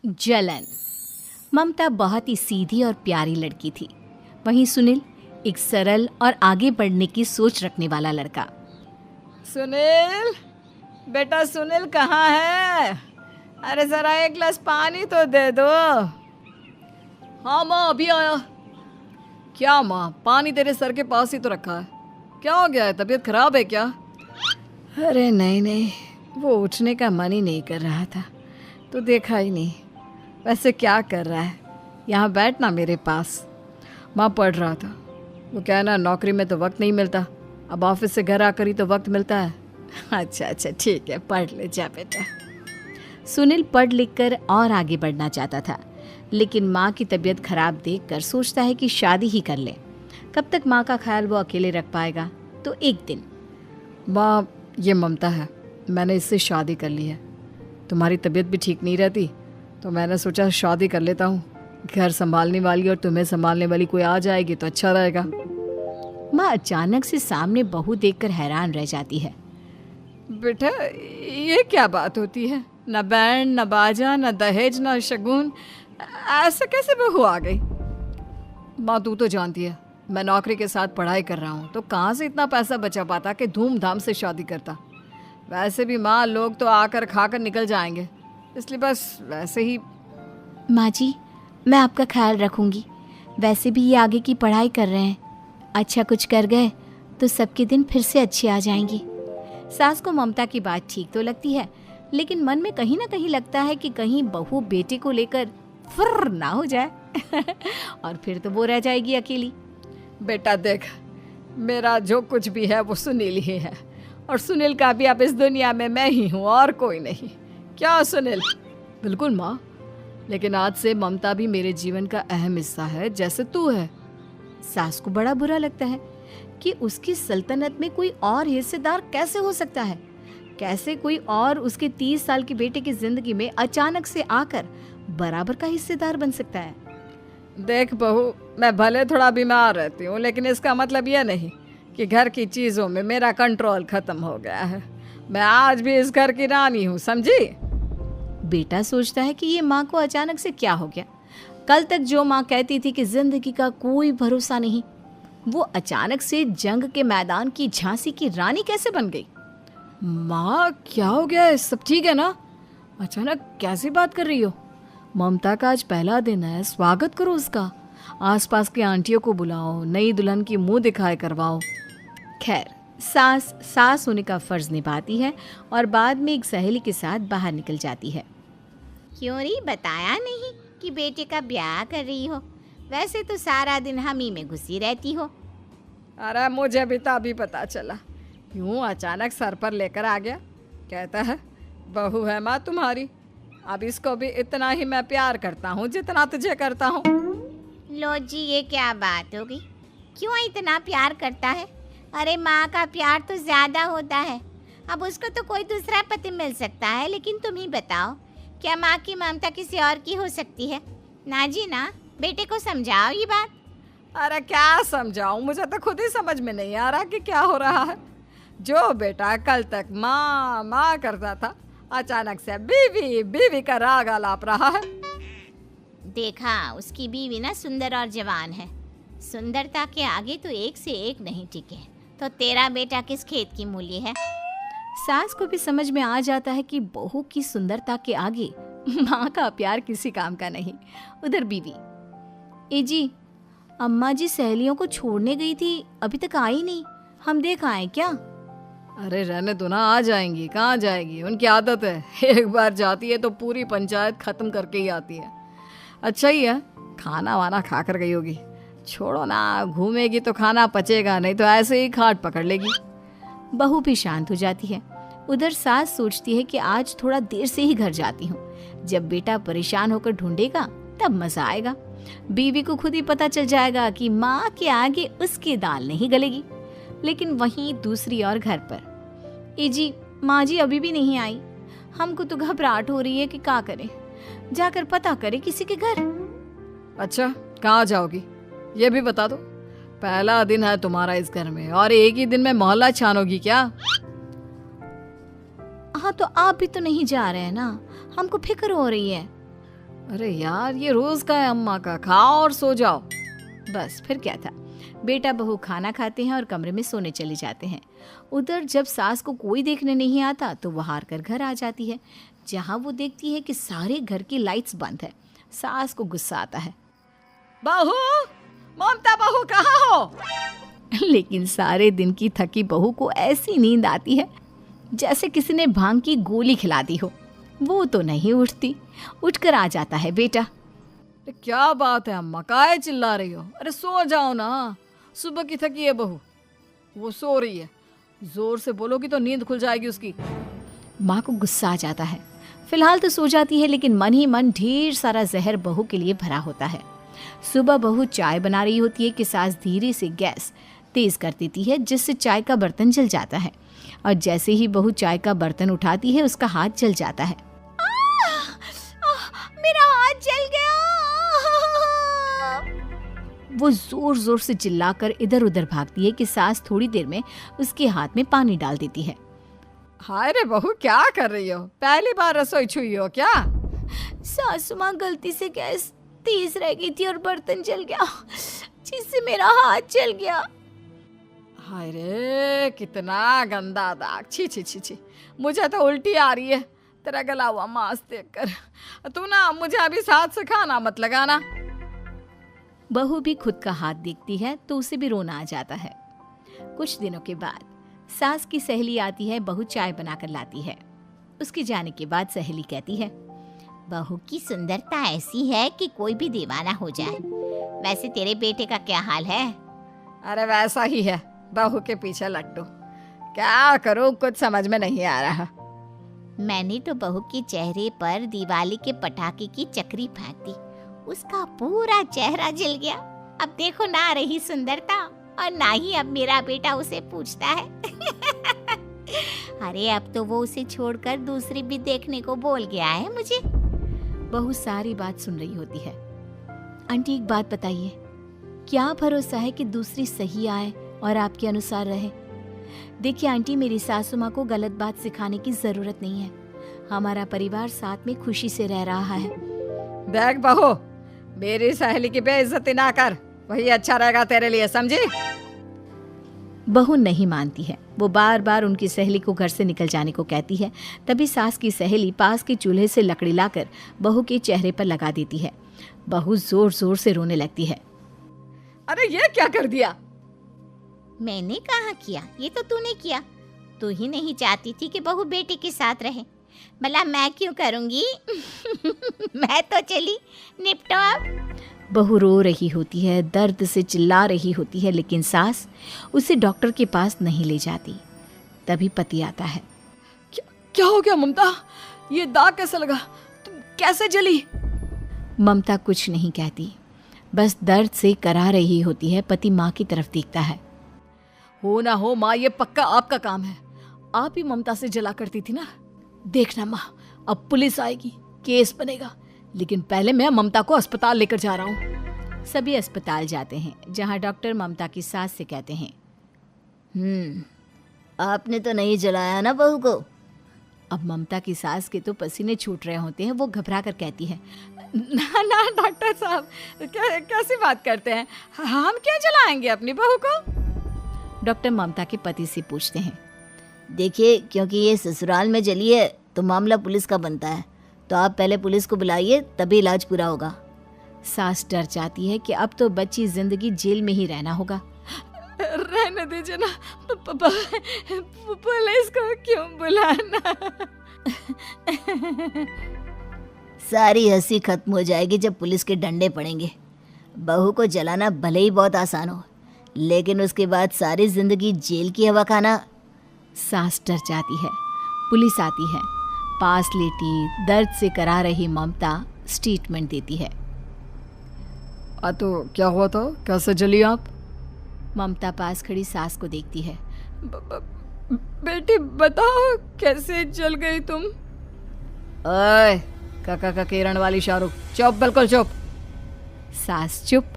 जलन। ममता बहुत ही सीधी और प्यारी लड़की थी। वहीं सुनील एक सरल और आगे बढ़ने की सोच रखने वाला लड़का। सुनील, बेटा सुनील कहाँ है? अरे जरा एक गिलास पानी तो दे दो। हाँ माँ, अभी आया। क्या माँ, पानी तेरे सर के पास ही तो रखा है। क्या हो गया है, तबीयत खराब है क्या? अरे नहीं नहीं, वो उठने का मन ही नहीं कर रहा था, तो देखा ही नहीं। वैसे क्या कर रहा है? यहाँ बैठ ना मेरे पास। माँ पढ़ रहा था। वो क्या है ना, नौकरी में तो वक्त नहीं मिलता, अब ऑफिस से घर आकर ही तो वक्त मिलता है। अच्छा अच्छा ठीक है, पढ़ ले जा बेटा। सुनील पढ़ लिख कर और आगे बढ़ना चाहता था, लेकिन माँ की तबीयत खराब देखकर सोचता है कि शादी ही कर ले। कब तक माँ का ख्याल वो अकेले रख पाएगा? तो एक दिन, माँ ये ममता है, मैंने इससे शादी कर ली है। तुम्हारी तबीयत भी ठीक नहीं रहती, तो मैंने सोचा शादी कर लेता हूँ। घर संभालने वाली और तुम्हें संभालने वाली कोई आ जाएगी तो अच्छा रहेगा। माँ अचानक से सामने बहू देखकर हैरान रह जाती है। बेटा ये क्या बात होती है? न बैंड, न बाजा, न दहेज, न शगुन, ऐसा कैसे बहू आ गई? माँ तू तो जानती है, मैं नौकरी के साथ पढ़ाई कर रहा हूँ, तो कहाँ से इतना पैसा बचा पाता कि धूमधाम से शादी करता। वैसे भी माँ, लोग तो आकर खाकर निकल जाएंगे, इसलिए बस वैसे ही। माँ जी, मैं आपका ख्याल रखूंगी। वैसे भी ये आगे की पढ़ाई कर रहे हैं, अच्छा कुछ कर गए तो सबके दिन फिर से अच्छे आ जाएंगे। सास को ममता की बात ठीक तो लगती है, लेकिन मन में कहीं ना कहीं लगता है कि कहीं बहू बेटे को लेकर फुर्र ना हो जाए और फिर तो वो रह जाएगी अकेली। बेटा देख, मेरा जो कुछ भी है वो सुनील ही है, और सुनील का भी अब इस दुनिया में मैं ही हूँ और कोई नहीं। क्या सुनील? बिल्कुल माँ, लेकिन आज से ममता भी मेरे जीवन का अहम हिस्सा है, जैसे तू है। सास को बड़ा बुरा लगता है कि उसकी सल्तनत में कोई और हिस्सेदार कैसे हो सकता है। कैसे कोई और उसके 30 साल के बेटे की जिंदगी में अचानक से आकर बराबर का हिस्सेदार बन सकता है। देख बहू, मैं भले थोड़ा बीमार रहती हूँ, लेकिन इसका मतलब यह नहीं कि घर की चीज़ों में मेरा कंट्रोल खत्म हो गया है। मैं आज भी इस घर की रानी हूँ, समझी? बेटा सोचता है कि ये माँ को अचानक से क्या हो गया। कल तक जो माँ कहती थी कि जिंदगी का कोई भरोसा नहीं, वो अचानक से जंग के मैदान की झांसी की रानी कैसे बन गई? माँ क्या हो गया है? सब ठीक है ना? अचानक कैसी बात कर रही हो? ममता का आज पहला दिन है, स्वागत करो उसका। आसपास की आंटियों को बुलाओ, नई दुल्हन की मुंह दिखाए करवाओ। खैर, सास होने का फर्ज निभाती है और बाद में एक सहेली के साथ बाहर निकल जाती है। क्यों री बताया नहीं कि बेटे का ब्याह कर रही हो? वैसे तो सारा दिन हम ही में घुसी रहती हो। अरे मुझे भी तो अभी पता चला, यूं अचानक सर पर लेकर आ गया। कहता है बहू है माँ तुम्हारी, अब इसको भी इतना ही मैं प्यार करता हूँ जितना तुझे करता हूँ। लो जी, ये क्या बात होगी? क्यों इतना प्यार करता है? अरे माँ का प्यार तो ज़्यादा होता है। अब उसको तो कोई दूसरा पति मिल सकता है, लेकिन तुम ही बताओ, क्या माँ की ममता किसी और की हो सकती है? ना जी ना, बेटे को समझाओ ये बात। अरे क्या समझाऊं, मुझे तो खुद ही समझ में नहीं आ रहा कि क्या हो रहा है। जो बेटा कल तक माँ माँ करता था, अचानक से बीवी बीवी का राग आलाप रहा है। देखा, उसकी बीवी ना सुंदर और जवान है। सुंदरता के आगे तो एक से एक नहीं टिके, तो तेरा बेटा किस खेत की मूली है? सास को भी समझ में आ जाता है कि बहू की सुंदरता के आगे माँ का प्यार किसी काम का नहीं। उधर बीवी, ए जी, अम्मा जी सहेलियों को छोड़ने गई थी, अभी तक आई नहीं, हम देख आए क्या? अरे रहने दो ना, आ जाएंगी। कहाँ जाएगी, उनकी आदत है, एक बार जाती है तो पूरी पंचायत खत्म करके ही आती है। अच्छा ही है, खाना वाना खा कर गई होगी। छोड़ो ना, घूमेगी तो खाना पचेगा, नहीं तो ऐसे ही खाट पकड़ लेगी। बहू भी शांत हो जाती है। उधर सास सोचती है कि आज थोड़ा देर से ही घर जाती हूँ, जब बेटा परेशान होकर ढूंढेगा तब मजा आएगा। बीवी को खुद ही पता चल जाएगा कि माँ के आगे उसकी दाल नहीं गलेगी। लेकिन वहीं दूसरी ओर घर पर, ए जी, माँ जी अभी भी नहीं आई, हमको तो घबराहट हो रही है कि क्या करें, जाकर पता करें किसी के घर। अच्छा, कहाँ जाओगी ये भी बता दो। पहला दिन है तुम्हारा इस घर में और एक ही दिन में मोहल्ला छानोगी क्या? हाँ, तो आप भी तो नहीं जा रहे हैं ना, हमको फिक्र हो रही है। अरे यार, ये रोज का है अम्मा का, खाओ और सो जाओ। बस फिर क्या था, बेटा बहू खाना खाते हैं और कमरे में सोने चले जाते हैं। उधर जब सास को कोई देखने नहीं आता तो वो हार कर घर आ जाती है, जहाँ वो देखती है कि सारे घर की लाइट्स बंद है। सास को गुस्सा आता है, बहू, ममता बहू कहाँ हो? लेकिन सारे दिन की थकी बहू को ऐसी नींद आती है जैसे किसी ने भांग की गोली खिला दी हो। वो तो नहीं उठती। उठकर आ जाता है बेटा। अरे क्या बात है अम्मा, काहे चिल्ला रही हो? अरे सो जाओ ना, सुबह की थकी है बहू, वो सो रही है। जोर से बोलोगी तो नींद खुल जाएगी उसकी। माँ को गुस्सा आ जाता है। फिलहाल तो सो जाती है, लेकिन मन ही मन ढेर सारा जहर बहू के लिए भरा होता है। सुबह बहू चाय बना रही होती है कि सास धीरे से गैस तेज कर देती है, जिससे चाय का बर्तन जल जाता है। और जैसे ही बहू चाय का बर्तन उठाती है, उसका हाथ जल जाता है। मेरा हाथ जल गया। वो जोर जोर से चिल्लाकर इधर उधर भागती है कि सास थोड़ी देर में उसके हाथ में पानी डाल देती है। हाय रे बहू, क्या कर रही हो? पहली बार रसोई छुई हो क्या? सासू माँ गलती से गैस तेज रह गई थी और बर्तन जल गया, जिससे मेरा हाथ जल गया। हाय रे, कितना गंदा दाग। छी छी छी छी, मुझे तो उल्टी आ रही है तेरा गला हुआ मांस देखकर। तू ना मुझे अभी साथ से खाना मत लगाना। बहू भी खुद का हाथ देखती है तो उसे भी रोना आ जाता है। कुछ दिनों के बाद सास की सहेली आती है, बहू चाय बनाकर लाती है। उसके जाने के बाद सहेली कहती है, बहू की सुंदरता ऐसी है कि कोई भी दीवाना हो जाए। वैसे तेरे बेटे का क्या हाल है? अरे वैसा ही है, बहू के पीछे लट्टू। क्या करूं, कुछ समझ में नहीं आ रहा। मैंने तो बहू के चेहरे पर दिवाली के पटाखे की चक्री फेंक दी, उसका पूरा चेहरा जल गया। अब देखो ना रही सुंदरता, और ना ही अब मेरा बेटा उसे पूछता है। अरे अब तो वो उसे छोड़कर दूसरी भी देखने को बोल गया है मुझे। बहू सारी बात सुन रही होती है। आंटी एक बात बताइए, क्या भरोसा है कि दूसरी सही आए और आपके अनुसार रहे? देखिए आंटी, मेरी सासू माँ को गलत बात सिखाने की जरूरत नहीं है। हमारा परिवार साथ में खुशी से रह रहा है। देख बहू, मेरी सहेली की बेइज्जती ना कर, वही अच्छा रहेगा तेरे लिए, समझी? बहू नहीं मानती है। वो बार बार उनकी सहेली को घर से निकल जाने को कहती है। तभी सास की सहेली पास के चूल्हे से लकड़ी लाकर बहू के चेहरे पर लगा देती है। बहू जोर जोर से रोने लगती है। अरे ये क्या कर दिया? मैंने कहाँ किया, ये तो तूने किया। तू ही नहीं चाहती थी कि बहू बेटे के साथ रहे, भला मैं क्यों करूँगी? मैं तो चली, निपटो अब। बहू रो रही होती है, दर्द से चिल्ला रही होती है, लेकिन सास उसे डॉक्टर के पास नहीं ले जाती। तभी पति आता है। क्या हो गया ममता? ये दाग कैसे लगा? तुम कैसे जली? ममता कुछ नहीं कहती, बस दर्द से करा रही होती है। पति माँ की तरफ देखता है। हो ना हो माँ, ये पक्का आपका काम है। आप ही ममता से जला करती थी ना। देखना माँ, अब पुलिस आएगी, केस बनेगा, लेकिन पहले मैं ममता को अस्पताल लेकर जा रहा हूँ। सभी अस्पताल जाते हैं, जहाँ डॉक्टर ममता की सास से कहते हैं, आपने तो नहीं जलाया ना बहू को? अब ममता की सास के तो पसीने छूट रहे होते हैं। वो घबरा कर कहती है, ना ना डॉक्टर साहब, कैसी बात करते हैं? हम क्यों जलाएंगे अपनी बहू को? डॉक्टर ममता के पति से पूछते हैं। देखिए, क्योंकि ये ससुराल में जली है तो मामला पुलिस का बनता है, तो आप पहले पुलिस को बुलाइए, तभी इलाज पूरा होगा। सास डर जाती है कि अब तो बच्ची जिंदगी जेल में ही रहना होगा। रहने दीजिए ना, पुलिस को क्यों बुलाना? सारी हंसी खत्म हो जाएगी जब पुलिस के डंडे पड़ेंगे। बहू को जलाना भले ही बहुत आसान हो, लेकिन उसके बाद सारी जिंदगी जेल की हवा खाना। सास डर जाती है। पुलिस आती है। पास लेटी दर्द से करा रही ममता स्टेटमेंट देती है। तो क्या हुआ था? कैसे जली आप? ममता पास खड़ी सास को देखती है। बेटी बताओ, कैसे जल गई तुम? ओए, काका का किरण वाली शाहरुख, चुप, बिल्कुल चुप। सास चुप।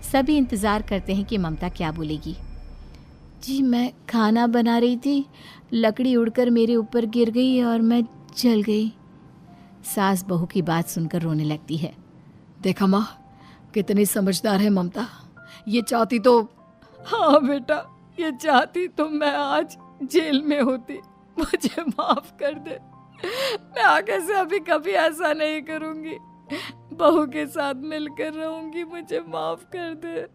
सभी इंतजार करते हैं कि ममता क्या बोलेगी। जी मैं खाना बना रही थी, लकड़ी उड़कर मेरे ऊपर गिर गई और मैं जल गई। सास बहू की बात सुनकर रोने लगती है। देखा माँ, कितनी समझदार है ममता। ये चाहती तो, हाँ बेटा, ये चाहती तो मैं आज जेल में होती। मुझे माफ कर दे, मैं आगे से अभी कभी ऐसा नहीं करूंगी। बहू के साथ मिलकर रहूंगी, मुझे माफ कर दे।